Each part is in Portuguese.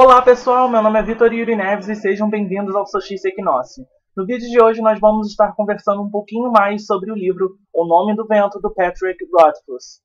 Olá pessoal, meu nome é Vitor Yuri Neves e sejam bem-vindos ao Solstício Equinócio. No vídeo de hoje nós vamos estar conversando um pouquinho mais sobre o livro O Nome do Vento, do Patrick Rothfuss.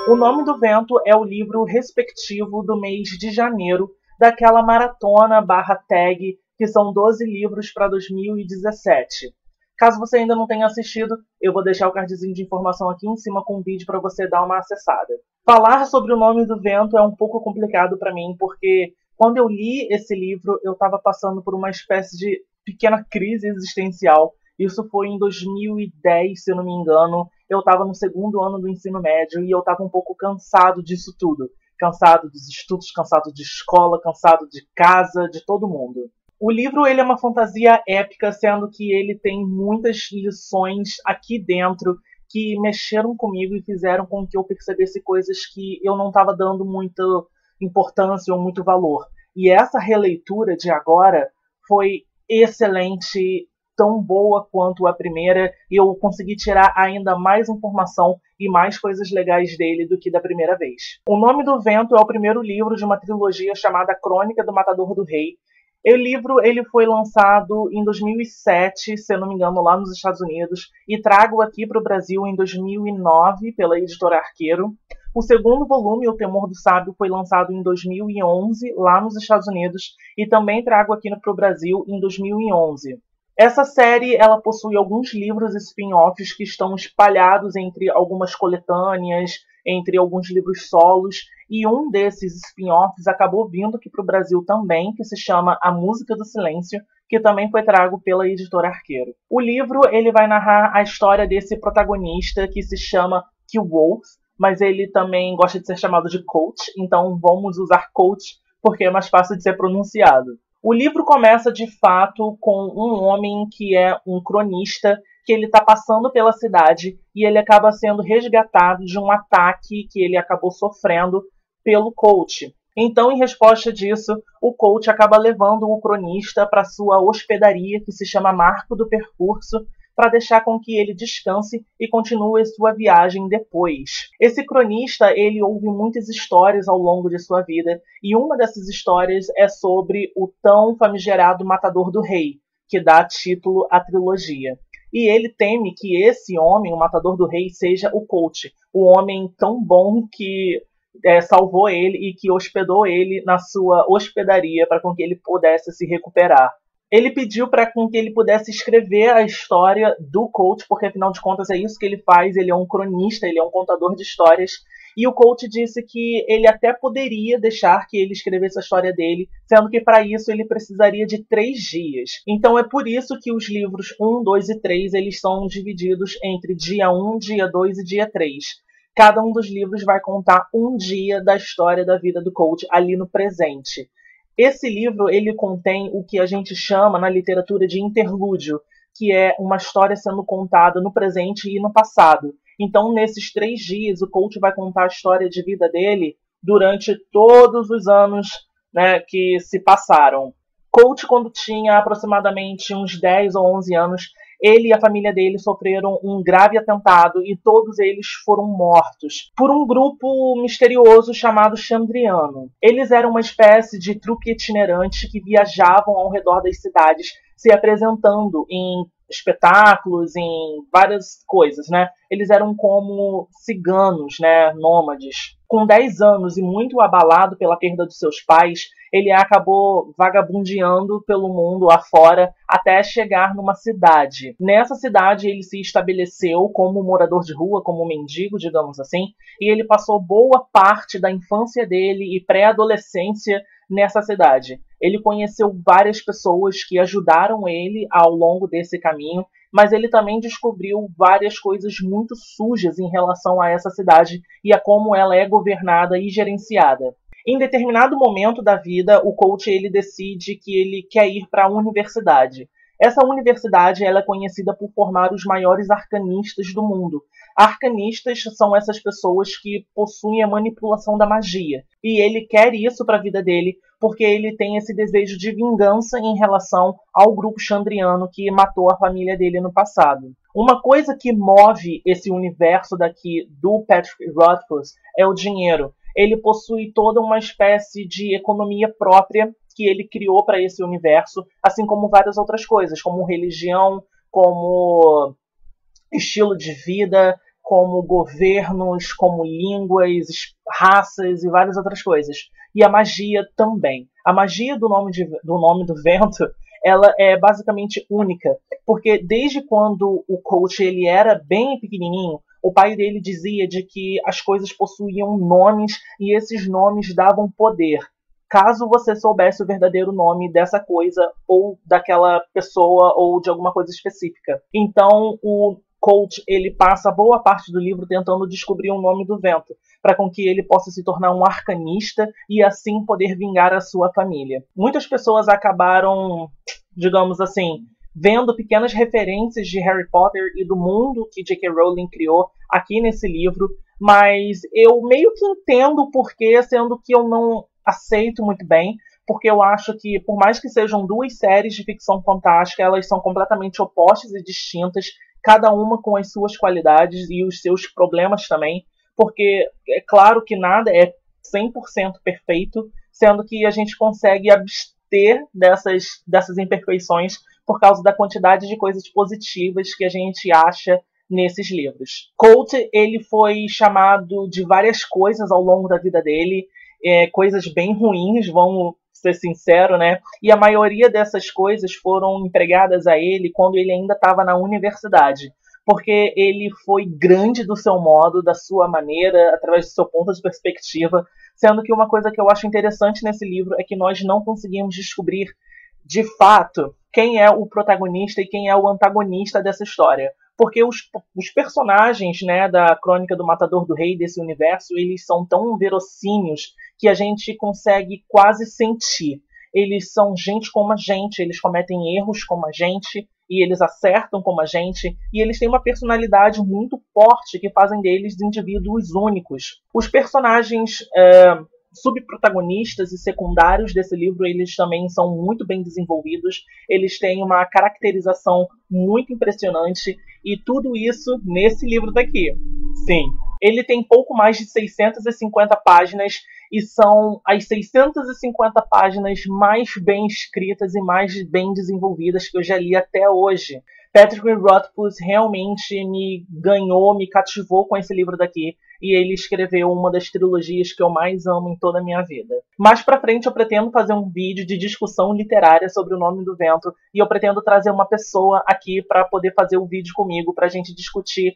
O Nome do Vento é o livro respectivo do mês de janeiro daquela maratona /tag que são 12 livros para 2017. Caso você ainda não tenha assistido, eu vou deixar o cardzinho de informação aqui em cima com o vídeo para você dar uma acessada. Falar sobre o Nome do Vento é um pouco complicado para mim, porque quando eu li esse livro, eu estava passando por uma espécie de pequena crise existencial. Isso foi em 2010, se eu não me engano. Eu estava no segundo ano do ensino médio e eu estava um pouco cansado disso tudo. Cansado dos estudos, cansado de escola, cansado de casa, de todo mundo. O livro ele é uma fantasia épica, sendo que ele tem muitas lições aqui dentro que mexeram comigo e fizeram com que eu percebesse coisas que eu não estava dando muita importância ou muito valor. E essa releitura de agora foi excelente, tão boa quanto a primeira, e eu consegui tirar ainda mais informação e mais coisas legais dele do que da primeira vez. O Nome do Vento é o primeiro livro de uma trilogia chamada Crônica do Matador do Rei. O livro ele foi lançado em 2007, se eu não me engano, lá nos Estados Unidos, e trago aqui para o Brasil em 2009 pela editora Arqueiro. O segundo volume, O Temor do Sábio, foi lançado em 2011 lá nos Estados Unidos e também trago aqui para o Brasil em 2011. Essa série ela possui alguns livros spin-offs que estão espalhados entre algumas coletâneas, entre alguns livros solos, e um desses spin-offs acabou vindo aqui para o Brasil também, que se chama A Música do Silêncio, que também foi trago pela editora Arqueiro. O livro ele vai narrar a história desse protagonista que se chama Killwolf, mas ele também gosta de ser chamado de Coach, então vamos usar Coach porque é mais fácil de ser pronunciado. O livro começa, de fato, com um homem que é um cronista, que ele está passando pela cidade e ele acaba sendo resgatado de um ataque que ele acabou sofrendo pelo coach. Então, em resposta disso, o coach acaba levando o cronista para sua hospedaria, que se chama Marco do Percurso, para deixar com que ele descanse e continue sua viagem depois. Esse cronista, ele ouve muitas histórias ao longo de sua vida, e uma dessas histórias é sobre o tão famigerado Matador do Rei, que dá título à trilogia. E ele teme que esse homem, o Matador do Rei, seja o coach, o homem tão bom que salvou ele e que hospedou ele na sua hospedaria para que ele pudesse se recuperar. Ele pediu para que ele pudesse escrever a história do coach, porque afinal de contas é isso que ele faz, ele é um cronista, ele é um contador de histórias, e o coach disse que ele até poderia deixar que ele escrevesse a história dele, sendo que para isso ele precisaria de 3 dias. Então é por isso que os livros 1, 2 e 3 eles são divididos entre dia 1, dia 2 e dia 3. Cada um dos livros vai contar um dia da história da vida do coach ali no presente. Esse livro ele contém o que a gente chama na literatura de interlúdio, que é uma história sendo contada no presente e no passado. Então, nesses 3 dias, o coach vai contar a história de vida dele durante todos os anos, né, que se passaram. Coach, quando tinha aproximadamente uns 10 ou 11 anos, ele e a família dele sofreram um grave atentado e todos eles foram mortos por um grupo misterioso chamado Chandriano. Eles eram uma espécie de trupe itinerante que viajavam ao redor das cidades, se apresentando em espetáculos, em várias coisas, né? Eles eram como ciganos, né? Nômades. Com 10 anos e muito abalado pela perda dos seus pais, ele acabou vagabundeando pelo mundo afora até chegar numa cidade. Nessa cidade ele se estabeleceu como morador de rua, como mendigo, digamos assim, e ele passou boa parte da infância dele e pré-adolescência nessa cidade. Ele conheceu várias pessoas que ajudaram ele ao longo desse caminho, mas ele também descobriu várias coisas muito sujas em relação a essa cidade e a como ela é governada e gerenciada. Em determinado momento da vida, o coach ele decide que ele quer ir para a universidade. Essa universidade ela é conhecida por formar os maiores arcanistas do mundo. Arcanistas são essas pessoas que possuem a manipulação da magia. E ele quer isso para a vida dele porque ele tem esse desejo de vingança em relação ao grupo Chandriano que matou a família dele no passado. Uma coisa que move esse universo daqui do Patrick Rothfuss é o dinheiro. Ele possui toda uma espécie de economia própria que ele criou para esse universo, assim como várias outras coisas, como religião, como estilo de vida, como governos, como línguas, raças e várias outras coisas. E a magia também. A magia do nome do vento, ela é basicamente única, porque desde quando o Coach ele era bem pequenininho, o pai dele dizia de que as coisas possuíam nomes e esses nomes davam poder. Caso você soubesse o verdadeiro nome dessa coisa, ou daquela pessoa, ou de alguma coisa específica. Então, o Coach ele passa boa parte do livro tentando descobrir o nome do vento, para com que ele possa se tornar um arcanista e assim poder vingar a sua família. Muitas pessoas acabaram, digamos assim, vendo pequenas referências de Harry Potter e do mundo que J.K. Rowling criou aqui nesse livro, mas eu meio que entendo o porquê, sendo que eu não aceito muito bem, porque eu acho que, por mais que sejam duas séries de ficção fantástica, elas são completamente opostas e distintas, cada uma com as suas qualidades e os seus problemas também, porque é claro que nada é 100% perfeito, sendo que a gente consegue abster dessas imperfeições por causa da quantidade de coisas positivas que a gente acha nesses livros. Colt, ele foi chamado de várias coisas ao longo da vida dele, coisas bem ruins, vamos ser sincero, né? E a maioria dessas coisas foram empregadas a ele quando ele ainda estava na universidade, porque ele foi grande do seu modo, da sua maneira, através do seu ponto de perspectiva, sendo que uma coisa que eu acho interessante nesse livro é que nós não conseguimos descobrir de fato quem é o protagonista e quem é o antagonista dessa história. Porque os personagens, né, da Crônica do Matador do Rei, desse universo, eles são tão verossímios que a gente consegue quase sentir. Eles são gente como a gente, eles cometem erros como a gente, e eles acertam como a gente, e eles têm uma personalidade muito forte que fazem deles indivíduos únicos. Os personagens subprotagonistas e secundários desse livro, eles também são muito bem desenvolvidos, eles têm uma caracterização muito impressionante, e tudo isso nesse livro daqui. Sim, ele tem pouco mais de 650 páginas, e são as 650 páginas mais bem escritas e mais bem desenvolvidas que eu já li até hoje. Patrick Rothfuss realmente me ganhou, me cativou com esse livro daqui, e ele escreveu uma das trilogias que eu mais amo em toda a minha vida. Mais pra frente eu pretendo fazer um vídeo de discussão literária sobre O Nome do Vento, e eu pretendo trazer uma pessoa aqui para poder fazer o vídeo comigo, pra gente discutir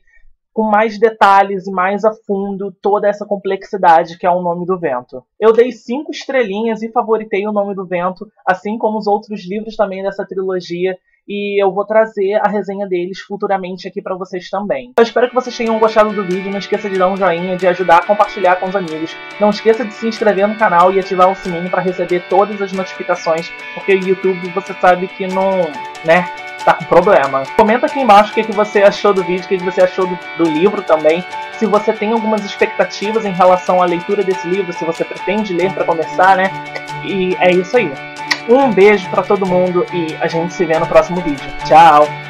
com mais detalhes e mais a fundo toda essa complexidade que é O Nome do Vento. Eu dei 5 estrelinhas e favoritei O Nome do Vento, assim como os outros livros também dessa trilogia, e eu vou trazer a resenha deles futuramente aqui pra vocês também. Eu espero que vocês tenham gostado do vídeo, não esqueça de dar um joinha, de ajudar a compartilhar com os amigos, não esqueça de se inscrever no canal e ativar o sininho para receber todas as notificações, porque o YouTube você sabe que não, né, tá com problema. Comenta aqui embaixo o que você achou do vídeo, o que você achou do livro também, se você tem algumas expectativas em relação à leitura desse livro, se você pretende ler para começar, né, e é isso aí. Um beijo pra todo mundo e a gente se vê no próximo vídeo. Tchau!